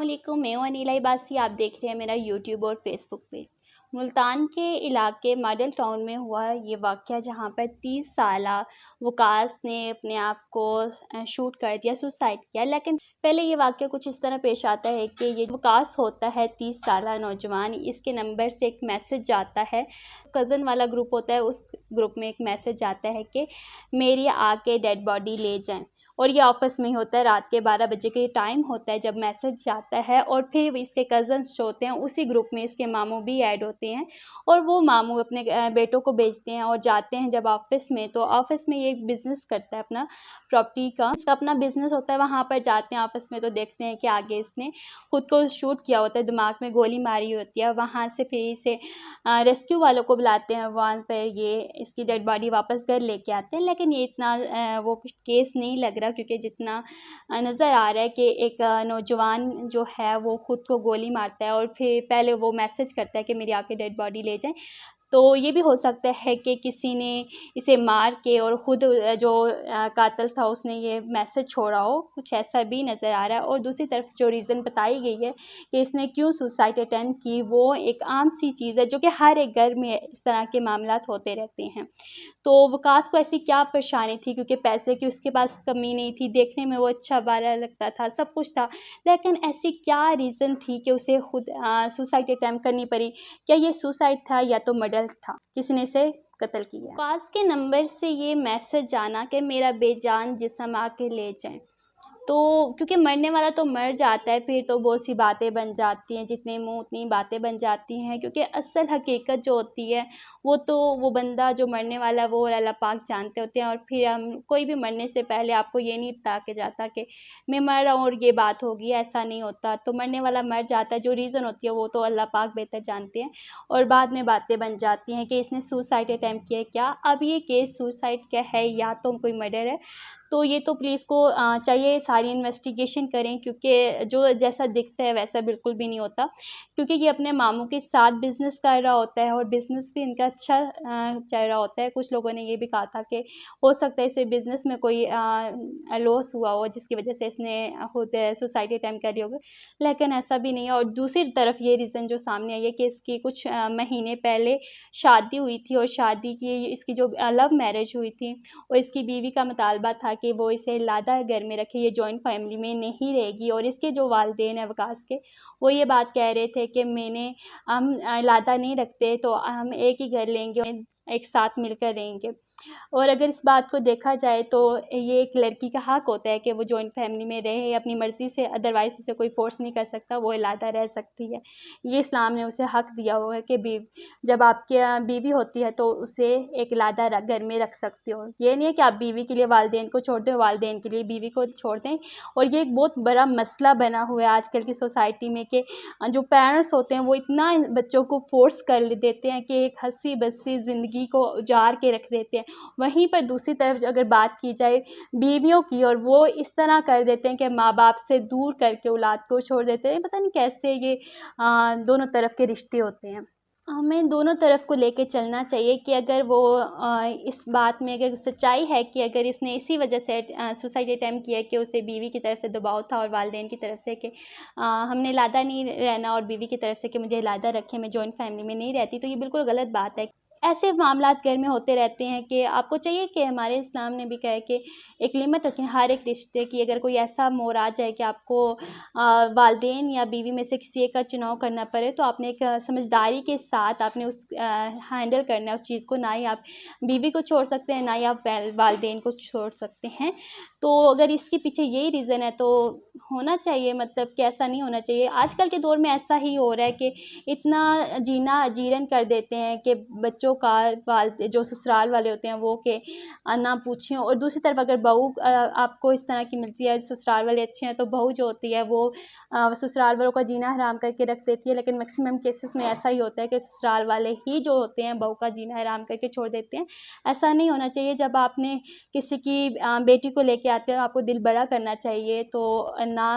अस्सलामुअलैकुम, मैं हूं अनीला इबासी। आप देख रहे हैं मेरा यूट्यूब और फेसबुक पेज। मुल्तान के इलाके मॉडल टाउन में हुआ ये वाक़या, जहां पर 30 साला वकास ने अपने आप को शूट कर दिया, सुसाइड किया। लेकिन पहले ये वाक़या कुछ इस तरह पेश आता है कि ये वकास होता है 30 साला नौजवान, इसके नंबर से एक मैसेज जाता है। कज़न वाला ग्रुप होता है, उस ग्रुप में एक मैसेज आता है कि मेरी आके डेड बॉडी ले जाएं। और ये ऑफिस में ही होता है, रात के 12 बजे का ये टाइम होता है जब मैसेज जाता है। और फिर इसके कज़न्स जो होते हैं, उसी ग्रुप में इसके मामू भी ऐड होते हैं और वो मामू अपने बेटों को भेजते हैं और जाते हैं जब ऑफिस में। तो ऑफिस में ये एक बिज़नेस करता है अपना, प्रॉपर्टी का इसका अपना बिज़नेस होता है। वहाँ पर जाते हैं ऑफिस में तो देखते हैं कि आगे इसने खुद को शूट किया होता है, दिमाग में गोली मारी होती है। वहाँ से फिर इसे रेस्क्यू वालों को बुलाते हैं, वहाँ पर ये इसकी डेड बॉडी वापस घर लेके आते हैं। लेकिन ये इतना वो कुछ केस नहीं लग रहा, क्योंकि जितना नज़र आ रहा है कि एक नौजवान जो है वो ख़ुद को गोली मारता है और फिर पहले वो मैसेज करता है कि मेरी आके डेड बॉडी ले जाएं। तो ये भी हो सकता है कि किसी ने इसे मार के और ख़ुद जो कातिल था उसने ये मैसेज छोड़ा हो, कुछ ऐसा भी नज़र आ रहा है। और दूसरी तरफ जो रीज़न बताई गई है कि इसने क्यों सुसाइड अटेम्प्ट की, वो एक आम सी चीज़ है जो कि हर एक घर में इस तरह के मामलात होते रहते हैं। तो वकास को ऐसी क्या परेशानी थी, क्योंकि पैसे की उसके पास कमी नहीं थी, देखने में वो अच्छा बाला लगता था, सब कुछ था। लेकिन ऐसी क्या रीज़न थी कि उसे खुद सुसाइड अटेम्प्ट करनी पड़ी? क्या ये सुसाइड था या तो मर्डर था, किसी ने इसे कत्ल किया? वकास के नंबर से ये मैसेज जाना कि मेरा बेजान जिस्म आके ले जाएं। तो क्योंकि मरने वाला तो मर जाता है, फिर तो बहुत सी बातें बन जाती हैं, जितने मुँह उतनी बातें बन जाती हैं। क्योंकि असल हकीकत जो होती है वो तो वो बंदा जो मरने वाला है वो और अल्लाह पाक जानते होते हैं। और फिर हम कोई भी मरने से पहले आपको ये नहीं बता के जाता कि मैं मर रहा हूँ और ये बात होगी, ऐसा नहीं होता। तो मरने वाला मर जाता है, जो रीज़न होती है वो तो अल्लाह पाक बेहतर जानते हैं। और बाद में बातें बन जाती हैं कि इसने सुसाइड अटेम्प्ट किया क्या। अब ये केस सुसाइड का है या तो कोई मर्डर है, तो ये तो पुलिस को चाहिए सारी इन्वेस्टिगेशन करें, क्योंकि जो जैसा दिखता है वैसा बिल्कुल भी नहीं होता। क्योंकि ये अपने मामू के साथ बिज़नेस कर रहा होता है और बिज़नेस भी इनका अच्छा चल रहा होता है। कुछ लोगों ने ये भी कहा था कि हो सकता है इसे बिज़नेस में कोई लॉस हुआ हो, जिसकी वजह से इसने खुद सुसाइड अटेम्प्ट करी होगी। लेकिन ऐसा भी नहीं है। और दूसरी तरफ ये रीज़न जो सामने आई है कि इसकी कुछ महीने पहले शादी हुई थी, और शादी की इसकी जो लव मैरिज हुई थी, और इसकी बीवी का मुतालबा था कि वो इसे लादा घर में रखे, ये जॉइंट फैमिली में नहीं रहेगी। और इसके जो वालिदैन हैं वकास के, वो ये बात कह रहे थे कि हम लादा नहीं रखते, तो हम एक ही घर लेंगे, एक साथ मिलकर रहेंगे। और अगर इस बात को देखा जाए तो ये एक लड़की का हक़ होता है कि वो जॉइंट फैमिली में रहे अपनी मर्ज़ी से, अदरवाइज़ उसे कोई फ़ोर्स नहीं कर सकता, वो अलहदा रह सकती है। ये इस्लाम ने उसे हक़ दिया हुआ है कि जब आपके बीवी होती है तो उसे एक अलहदा घर में रख सकते हो। ये नहीं है कि आप बीवी के लिए वालिदैन को छोड़ दें, वालिदैन के लिए बीवी को छोड़ दें। और ये एक बहुत बड़ा मसला बना हुआ है आजकल की सोसाइटी में कि जो पेरेंट्स होते हैं वो इतना बच्चों को फ़ोर्स कर देते हैं कि एक हँसी-बसी ज़िंदगी को उजाड़ के रख देते हैं। वहीं पर दूसरी तरफ अगर बात की जाए बीवियों की, और वो इस तरह कर देते हैं कि माँ-बाप से दूर करके औलाद को छोड़ देते हैं। पता नहीं कैसे ये दोनों तरफ के रिश्ते होते हैं। हमें दोनों तरफ को लेके चलना चाहिए कि अगर वो इस बात में अगर सच्चाई है कि अगर इसने इसी वजह से सुसाइड अटेम्प्ट किया कि उसे बीवी की तरफ से दबाव था और वालिदैन की तरफ से कि हमने लादा नहीं रहना, और बीवी की तरफ से कि मुझे लादा रखे, मैं जॉइंट फैमिली में नहीं रहती, तो ये बिल्कुल गलत बात है। ऐसे मामलात घर में होते रहते हैं कि आपको चाहिए कि हमारे इस्लाम ने भी कहा है कि एक लिमिट रखें हर एक रिश्ते की। अगर कोई ऐसा मोड़ आ जाए कि आपको वालिदैन या बीवी में से किसी एक का चुनाव करना पड़े, तो आपने एक समझदारी के साथ आपने उस हैंडल करना है उस चीज़ को। ना ही आप बीवी को छोड़ सकते हैं, ना ही आप वालिदैन को छोड़ सकते हैं। तो अगर इसके पीछे यही रीज़न है तो होना चाहिए, मतलब कि ऐसा नहीं होना चाहिए। आजकल के दौर में ऐसा ही हो रहा है कि इतना जीना अजीरन कर देते हैं कि बच्चों का जो ससुराल वाले होते हैं वो कि ना पूछें। और दूसरी तरफ अगर बहू आपको इस तरह की मिलती है, ससुराल वाले अच्छे हैं, तो बहू जो होती है वो ससुराल वालों का जीना हराम करके रख देती है। लेकिन मैक्सिमम केसेस में ऐसा ही होता है कि ससुराल वाले ही जो होते हैं बहू का जीना हराम करके छोड़ देते हैं। ऐसा नहीं होना चाहिए। जब आपने किसी की बेटी को लेके आते हो, आपको दिल बड़ा करना चाहिए, तो ना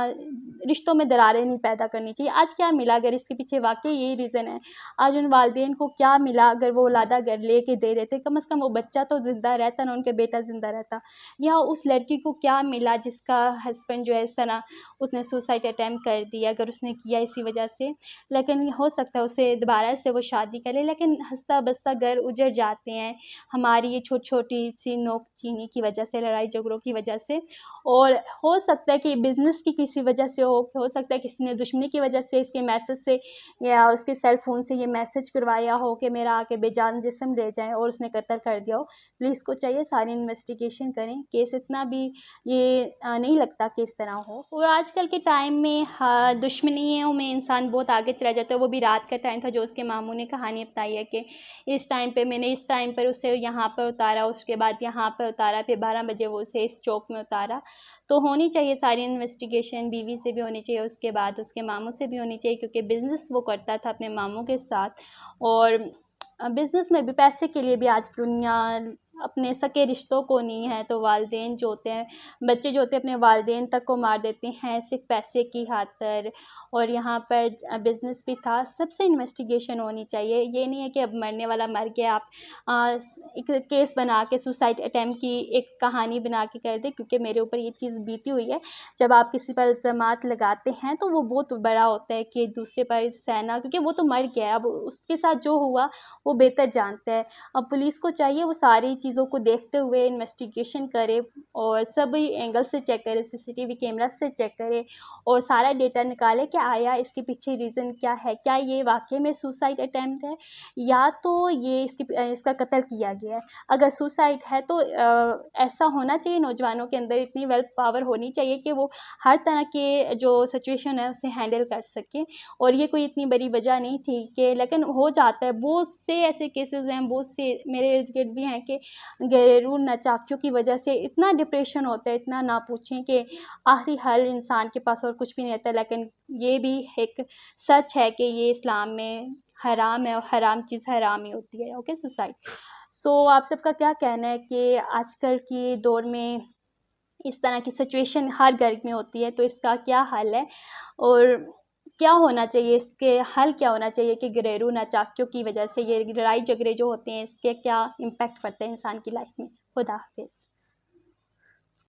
रिश्तों में दरारें नहीं पैदा करनी चाहिए। आज क्या मिला, अगर इसके पीछे वाकई यही रीज़न है, आज उन वालिदैन को क्या मिला अगर वो ज़्यादा अगर लेके दे देते, कम से कम वो बच्चा तो ज़िंदा रहता ना, उनका बेटा ज़िंदा रहता। या उस लड़की को क्या मिला जिसका हस्बैंड जो है इस तरह उसने सुसाइड अटेम्प्ट कर दिया, अगर उसने किया इसी वजह से। लेकिन हो सकता है उसे दोबारा से वो शादी करे, लेकिन हँसता बसता घर उजड़ जाते हैं हमारी ये छोटी सी नोक चीनी की वजह से, लड़ाई झगड़ों की वजह से। और हो सकता है कि बिज़नेस की किसी वजह से हो सकता है किसी ने दुश्मनी की वजह से इसके मैसेज से या उसके सेल फ़ोन से ये मैसेज करवाया हो कि मेरा आके बेजान जिस्म ले जाए और उसने कत्ल कर दिया हो। पुलिस को चाहिए सारी इन्वेस्टिगेशन करें, केस इतना भी ये नहीं लगता कि इस तरह हो। और आजकल के टाइम में दुश्मनियों में इंसान बहुत आगे चला जाता है। वो भी रात का टाइम था जो उसके मामू ने कहानी बताई है कि इस टाइम पे मैंने इस टाइम पर उसे यहाँ पर उतारा, उसके बाद यहाँ पर उतारा, फिर 12 बजे वो उसे इस चौक में उतारा। तो होनी चाहिए सारी इन्वेस्टिगेशन, बीवी से भी होनी चाहिए, उसके बाद उसके मामू से भी होनी चाहिए, क्योंकि बिज़नेस वो करता था अपने मामू के साथ। और बिज़नेस में भी पैसे के लिए भी आज दुनिया अपने सगे रिश्तों को नहीं है तो वालिदैन जो होते हैं, बच्चे जो होते हैं अपने वालिदैन तक को मार देते हैं सिर्फ पैसे की खातिर। और यहाँ पर बिज़नेस भी था, सबसे इन्वेस्टिगेशन होनी चाहिए। ये नहीं है कि अब मरने वाला मर गया, आप एक केस बना के सुसाइड अटेम्प्ट की एक कहानी बना के कर दे, क्योंकि मेरे ऊपर ये चीज़ बीती हुई है। जब आप किसी पर इल्ज़ामात लगाते हैं तो वो बहुत बड़ा होता है कि दूसरे पर सहना, क्योंकि वो तो मर गया है, अब उसके साथ जो हुआ वो बेहतर जानता है। अब पुलिस को चाहिए वो सारी चीज़ों को देखते हुए इन्वेस्टिगेशन करे और सभी एंगल से चेक करे, सीसीटीवी कैमरा से चेक करे और सारा डेटा निकाले कि आया इसके पीछे रीज़न क्या है, क्या ये वाकई में सुसाइड अटेम्प्ट है या तो ये इसका कत्ल किया गया है। अगर सुसाइड है तो ऐसा होना चाहिए, नौजवानों के अंदर इतनी विल पावर होनी चाहिए कि वो हर तरह के जो सिचुएशन है उसे हैंडल कर सकें। और ये कोई इतनी बड़ी वजह नहीं थी कि, लेकिन हो जाता है, बहुत से ऐसे केसेस हैं, बहुत से मेरे इर्द गिर्द भी हैं कि घरेलू नचाकियों की वजह से इतना डिप्रेशन होता है, इतना ना पूछें कि आखिरी हर इंसान के पास और कुछ भी नहीं रहता। लेकिन ये भी एक सच है कि ये इस्लाम में हराम है और हराम चीज़ हराम ही होती है। Okay, suicide. सो आप सबका क्या कहना है कि आजकल के दौर में इस तरह की सिचुएशन हर घर में होती है, तो इसका क्या हल है और क्या होना चाहिए, इसके हल क्या होना चाहिए कि घरेलू नचाकियों की वजह से ये लड़ाई झगड़े जो होते हैं इसके क्या इम्पैक्ट पड़ते हैं इंसान की लाइफ में। खुदा हाफिज़।